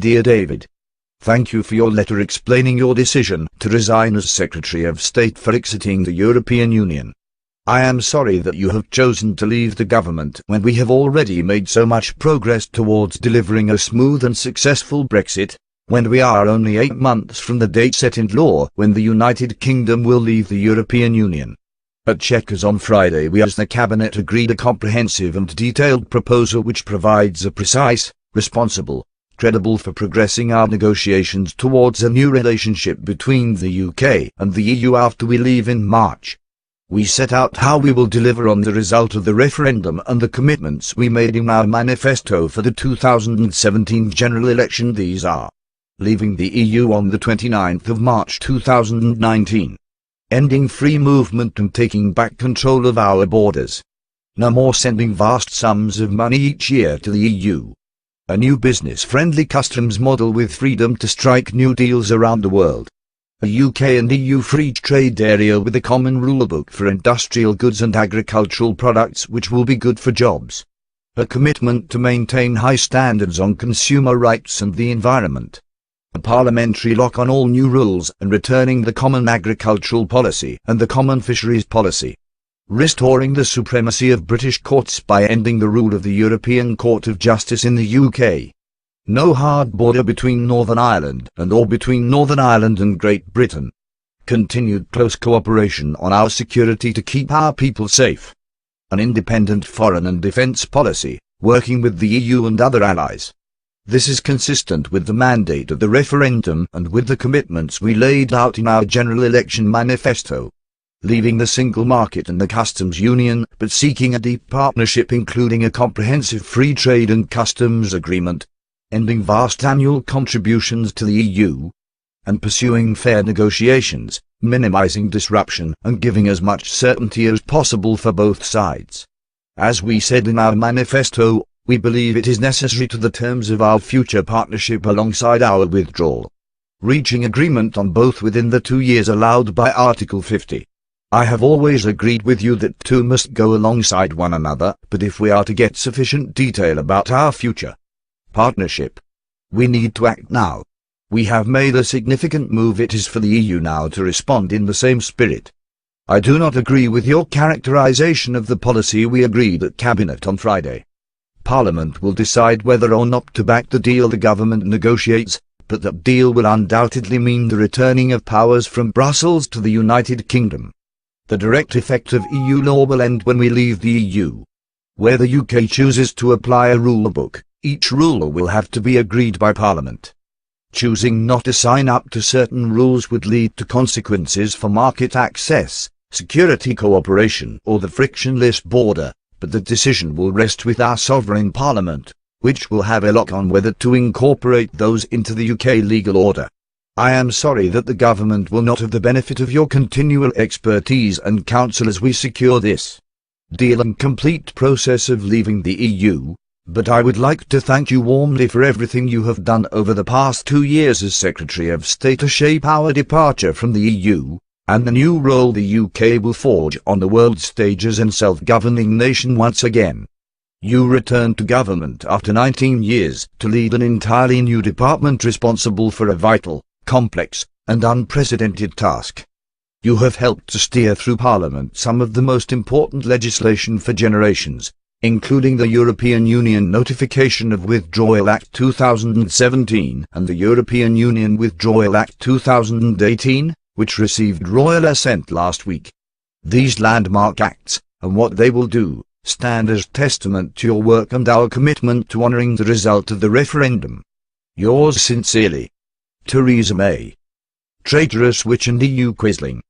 Dear David, thank you for your letter explaining your decision to resign as Secretary of State for exiting the European Union. I am sorry that you have chosen to leave the government when we have already made so much progress towards delivering a smooth and successful Brexit, when we are only 8 months from the date set in law when the United Kingdom will leave the European Union. At Chequers on Friday we as the Cabinet agreed a comprehensive and detailed proposal which provides a precise, responsible, credible for progressing our negotiations towards a new relationship between the UK and the EU after we leave in March. We set out how we will deliver on the result of the referendum and the commitments we made in our manifesto for the 2017 general election. These are: leaving the EU on the 29th of March 2019. Ending free movement and taking back control of our borders. No more sending vast sums of money each year to the EU. A new business-friendly customs model with freedom to strike new deals around the world. A UK and EU free trade area with a common rulebook for industrial goods and agricultural products which will be good for jobs. A commitment to maintain high standards on consumer rights and the environment. A parliamentary lock on all new rules and returning the common agricultural policy and the common fisheries policy. Restoring the supremacy of British courts by ending the rule of the European Court of Justice in the UK. No hard border between Northern Ireland or between Northern Ireland and Great Britain. Continued close cooperation on our security to keep our people safe. An independent foreign and defence policy, working with the EU and other allies. This is consistent with the mandate of the referendum and with the commitments we laid out in our general election manifesto. Leaving the single market and the customs union, but seeking a deep partnership including a comprehensive free trade and customs agreement. Ending vast annual contributions to the EU. And pursuing fair negotiations, minimizing disruption and giving as much certainty as possible for both sides. As we said in our manifesto, we believe it is necessary to the terms of our future partnership alongside our withdrawal. Reaching agreement on both within the 2 years allowed by Article 50. I have always agreed with you that two must go alongside one another, but if we are to get sufficient detail about our future partnership, we need to act now. We have made a significant move. It is for the EU now to respond in the same spirit. I do not agree with your characterization of the policy we agreed at Cabinet on Friday. Parliament will decide whether or not to back the deal the government negotiates, but that deal will undoubtedly mean the returning of powers from Brussels to the United Kingdom. The direct effect of EU law will end when we leave the EU. Where the UK chooses to apply a rule book, each rule will have to be agreed by Parliament. Choosing not to sign up to certain rules would lead to consequences for market access, security cooperation or the frictionless border, but the decision will rest with our sovereign Parliament, which will have a lock on whether to incorporate those into the UK legal order. I am sorry that the government will not have the benefit of your continual expertise and counsel as we secure this deal and complete process of leaving the EU, but I would like to thank you warmly for everything you have done over the past 2 years as Secretary of State to shape our departure from the EU, and the new role the UK will forge on the world stage as a self-governing nation once again. You returned to government after 19 years to lead an entirely new department responsible for a vital, complex, and unprecedented task. You have helped to steer through Parliament some of the most important legislation for generations, including the European Union Notification of Withdrawal Act 2017 and the European Union Withdrawal Act 2018, which received royal assent last week. These landmark acts, and what they will do, stand as testament to your work and our commitment to honouring the result of the referendum. Yours sincerely, Theresa May. Traitorous Witch and EU Quisling.